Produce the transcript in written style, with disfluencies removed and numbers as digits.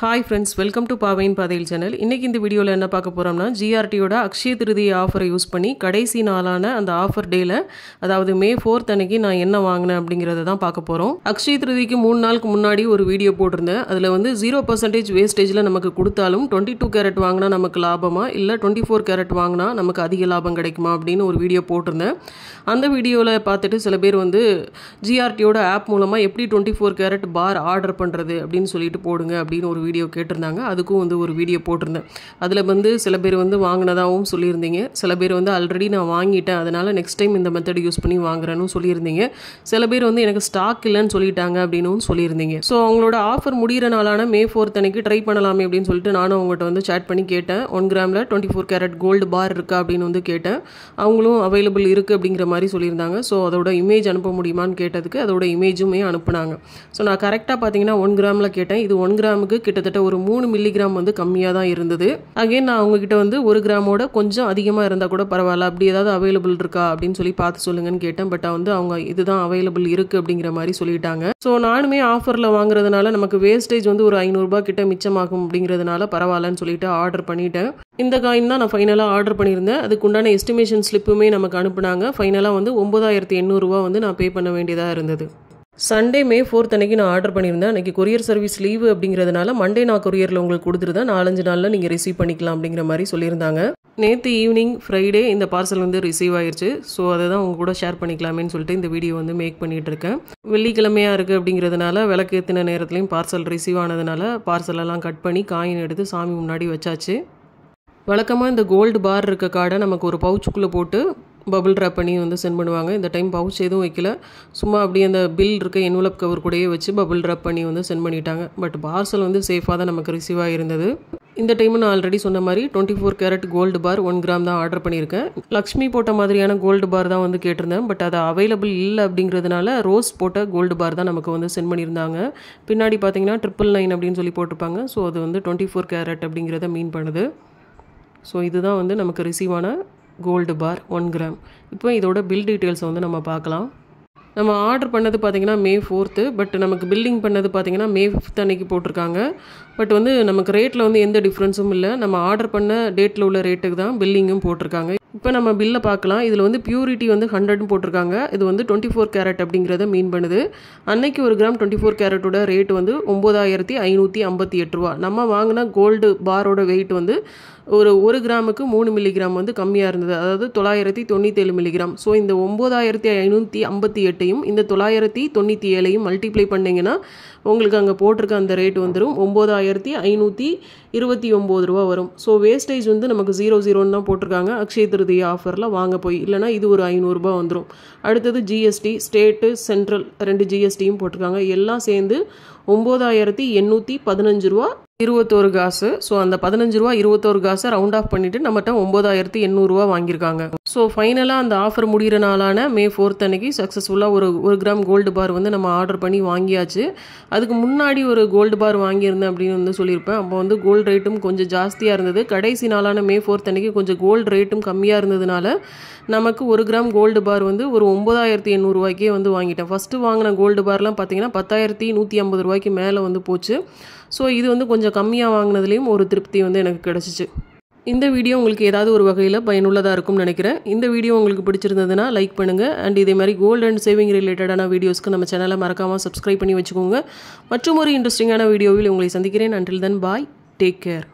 Hi friends, welcome to Paavain Pathil channel. இன்னைக்கு இந்த வீடியோல என்ன பார்க்க போறோம்னா GRTயோட அக்ஷய திருதியை ஆஃபரை யூஸ் பண்ணி கடைசி நாளான அந்த ஆஃபர் டேல அதாவது மே 4th அன்னைக்கு நான் என்ன வாங்குனேன் அப்படிங்கறத தான் பார்க்க போறோம். அக்ஷய திருதிக்கு 3 நாளுக்கு முன்னாடி ஒரு வீடியோ போட்டிருந்தேன். அதுல வந்து 0% வேஸ்டேஜ்ல நமக்கு கொடுத்தாலும் 22 கேரட் வாங்குனா நமக்கு லாபமா இல்ல 24 கேரட் வாங்குனா நமக்கு அதிக லாபம் கிடைக்குமா அப்படின்னு ஒரு வீடியோ போட்டிருந்தேன். அந்த வீடியோல பார்த்துட்டு சில பேர் வந்து GRTயோட ஆப் மூலமா எப்படி 24 கேரட் பார் ஆர்டர் பண்றது அப்படின்னு சொல்லிட்டு போடுங்க அப்படின்னு ஒரு வீடியோ கேட்டிருந்தாங்க. அதுக்கும் வந்து ஒரு வீடியோ போட்டிருந்தேன். அதில் வந்து சில பேர் வந்து வாங்கினதாகவும் சொல்லியிருந்தீங்க. சில பேர் வந்து ஆல்ரெடி நான் வாங்கிட்டேன், அதனால் நெக்ஸ்ட் டைம் இந்த மெத்தட் யூஸ் பண்ணி வாங்குறேன்னு சொல்லியிருந்தீங்க. சில பேர் வந்து எனக்கு ஸ்டாக் இல்லைன்னு சொல்லிட்டாங்க அப்படின்னு சொல்லியிருந்தீங்க. ஸோ அவங்களோட ஆஃபர் முடிகிற நாளான மே 4th அன்னைக்கு ட்ரை பண்ணலாமே அப்படின்னு சொல்லிட்டு நானும் அவங்ககிட்ட வந்து சேட் பண்ணி கேட்டேன். 1 கிராமில் 24 கேரட் கோல்டு பார் இருக்கா அப்படின்னு வந்து கேட்டேன். அவங்களும் அவைலபிள் இருக்குது அப்படிங்கிற மாதிரி சொல்லியிருந்தாங்க. ஸோ அதோட இமேஜ் அனுப்ப முடியுமான்னு கேட்டதுக்கு அதோட இமேஜுமே அனுப்புனாங்க. ஸோ நான் கரெக்டாக பார்த்தீங்கன்னா 1 கிராமில் கேட்டேன். இது 1 கிராமுக்கு கிட்டத்தட்ட ஒரு 3 மில்லிகிராம் வந்து கம்மியாக தான் இருந்தது. அகைன் நான் அவங்ககிட்ட வந்து 1 கிராமோட கொஞ்சம் அதிகமாக இருந்தால் கூட பரவாயில்ல, அப்படி ஏதாவது அவைலபிள் இருக்கா அப்படின்னு சொல்லி பார்த்து சொல்லுங்கன்னு கேட்டேன். பட் வந்து அவங்க இதுதான் அவைலபிள் இருக்குது அப்படிங்கிற மாதிரி சொல்லிட்டாங்க. ஸோ நானுமே ஆஃபரில் வாங்குறதுனால நமக்கு வேஸ்டேஜ் வந்து ஒரு 500 ரூபாய் கிட்ட மிச்சமாகும் அப்படிங்கிறதுனால பரவாயில்லன்னு சொல்லிட்டு ஆர்டர் பண்ணிட்டேன். இந்த காயின் தான் நான் ஃபைனலாக ஆர்டர் பண்ணியிருந்தேன். அதுக்கு உண்டான எஸ்டிமேஷன் ஸ்லிப்புமே நமக்கு அனுப்புனாங்க. ஃபைனலாக வந்து 9800 ரூபா வந்து நான் பே பண்ண வேண்டியதாக இருந்தது. சண்டே மே 4th அன்னைக்கு நான் ஆர்டர் பண்ணியிருந்தேன். அன்றைக்கி கொரியர் சர்வீஸ் லீவு அப்படிங்கிறதுனால மண்டே நான் கொரியரில் உங்களுக்கு கொடுத்துருந்தேன். 4-5 நாளில் நீங்கள் ரிசீவ் பண்ணிக்கலாம் அப்படிங்கிற மாதிரி சொல்லியிருந்தாங்க. நேற்று ஈவினிங் ஃப்ரைடே இந்த பார்சல் வந்து ரிசீவ் ஆயிடுச்சு. ஸோ அதை தான் உங்க கூட ஷேர் பண்ணிக்கலாமேன்னு சொல்லிட்டு இந்த வீடியோ வந்து மேக் பண்ணிகிட்டு இருக்கேன். வெள்ளிக்கிழமையாக இருக்குது அப்படிங்கிறதுனால விளக்கு ஏற்றின நேரத்துலையும் பார்சல் ரிசீவ் ஆனதுனால பார்சலெல்லாம் கட் பண்ணி காயின் எடுத்து சாமி முன்னாடி வச்சாச்சு. வழக்கமாக இந்த கோல்டு பார் இருக்க கார்டை நமக்கு ஒரு பவுச்சுக்குள்ளே போட்டு பபிள் ட்ராப் பண்ணி வந்து சென்ட் பண்ணுவாங்க. இந்த டைம் பவுச் எதுவும் வைக்கல, சும்மா அப்படியே அந்த பில் இருக்க என்வலப் கவர் கூடயே வச்சு பபிள் ட்ராப் பண்ணி வந்து சென்ட் பண்ணிட்டாங்க. பட் பார்சல் வந்து சேஃபாக தான் நமக்கு ரிசீவ் ஆகிருந்தது. இந்த டைம் நான் ஆல்ரெடி சொன்ன மாதிரி 24 கேரட் கோல்டு பார் 1 கிராம் தான் ஆர்டர் பண்ணியிருக்கேன். லக்ஷ்மி போட்ட மாதிரியான கோல்டு பார் தான் வந்து கேட்டிருந்தேன். பட் அது அவைலபிள் இல்லை அப்படிங்கிறதுனால ரோஸ் போட்ட கோல்டு பார் தான் நமக்கு வந்து சென்ட் பண்ணியிருந்தாங்க. பின்னாடி பார்த்தீங்கன்னா 999 அப்படின்னு சொல்லி போட்டிருப்பாங்க. ஸோ அது வந்து 24 கேரட் அப்படிங்கிறத மீன் பண்ணுது. ஸோ இதுதான் வந்து நமக்கு ரிசீவ் ஆன கோல்டு பார் 1 கிராம். இப்போ இதோட பில் டீட்டெயில்ஸை வந்து நம்ம பார்க்கலாம். நம்ம ஆர்டர் பண்ணது பார்த்திங்கன்னா மே 4th, பட் நமக்கு பில்லிங் பண்ணது பார்த்திங்கன்னா மே 5th அன்னைக்கு போட்டிருக்காங்க. பட் வந்து நமக்கு ரேட்டில் வந்து எந்த டிஃப்ரென்ஸும் இல்லை. நம்ம ஆர்டர் பண்ண டேட்டில் உள்ள ரேட்டுக்கு தான் பில்லிங்கும் போட்டிருக்காங்க. இப்போ நம்ம பில்லை பார்க்கலாம். இதில் வந்து பியூரிட்டி வந்து 100 போட்டிருக்காங்க. இது வந்து 24 கேரட் அப்படிங்கிறத மீன் பண்ணுது. அன்னைக்கு 1 கிராம் 24 கேரட்டோட ரேட் வந்து 9558 ரூபா. நம்ம வாங்கின கோல்டு பாரோட வெயிட் வந்து ஒரு கிராமுக்கு 3 மில்லிகிராம் வந்து கம்மியாக இருந்தது, அதாவது 997 மில்லிகிராம். ஸோ இந்த 9558ஐயும் இந்த 997ஐயும் மல்டிப்ளை பண்ணிங்கன்னா உங்களுக்கு அங்கே போட்டிருக்க அந்த ரேட் வந்துடும் 9529 ரூபா வரும். ஸோ வேஸ்டேஜ் வந்து நமக்கு 00 தான் போட்டிருக்காங்க. அக்ஷய திருதியை ஆஃபரில் வாங்க போய் இல்லைனா இது ஒரு 500 ரூபா வந்துடும். அடுத்தது ஜிஎஸ்டி, ஸ்டேட்டு, சென்ட்ரல் 2 ஜிஎஸ்டியும் போட்டிருக்காங்க. எல்லாம் சேர்ந்து 9815 ரூபா 21 காசு. ஸோ அந்த 15 ரூபா 21 காசை ரவுண்ட் ஆஃப் பண்ணிவிட்டு நம்மகிட்ட 9800 ரூபா வாங்கியிருக்காங்க. ஸோ ஃபைனலாக அந்த ஆஃபர் முடிகிற நாளான மே 4th அன்னைக்கு சக்ஸஸ்ஃபுல்லாக ஒரு கிராம் கோல்டு பார் வந்து நம்ம ஆர்டர் பண்ணி வாங்கியாச்சு. அதுக்கு முன்னாடி ஒரு கோல்டு பார் வாங்கியிருந்தேன் அப்படின்னு வந்து சொல்லியிருப்பேன். அப்போ வந்து கோல்டு ரேட்டும் கொஞ்சம் ஜாஸ்தியாக இருந்தது. கடைசி நாளான மே 4th அன்னைக்கு கொஞ்சம் கோல்டு ரேட்டும் கம்மியாக இருந்ததுனால நமக்கு 1 கிராம் கோல்டு பார் வந்து ஒரு 9800 ரூபாய்க்கே வந்து வாங்கிட்டேன். ஃபஸ்ட்டு வாங்கின கோல்டு பார்லாம் பார்த்தீங்கன்னா 10150 ரூபாய்க்கு மேலே வந்து போச்சு. ஸோ இது வந்து கொஞ்சம் கம்மியாக வாங்கினதுலேயும் ஒரு திருப்தி வந்து எனக்கு கிடச்சிச்சு. இந்த வீடியோ உங்களுக்கு ஏதாவது ஒரு வகையில் பயனுள்ளதாக இருக்கும்னு நினைக்கிறேன். இந்த வீடியோ உங்களுக்கு பிடிச்சிருந்ததுன்னா லைக் பண்ணுங்கள். அண்ட் இதே மாதிரி கோல்டு அண்ட் சேவிங் ரிலேட்டடான வீடியோஸ்க்கு நம்ம சேனலை மறக்காமல் சப்ஸ்கிரைப் பண்ணி வச்சுக்கோங்க. மற்றும் ஒரு இன்ட்ரெஸ்டிங்கான வீடியோவில் உங்களை சந்திக்கிறேன். அன்டில் தென் பாய், டேக் கேர்.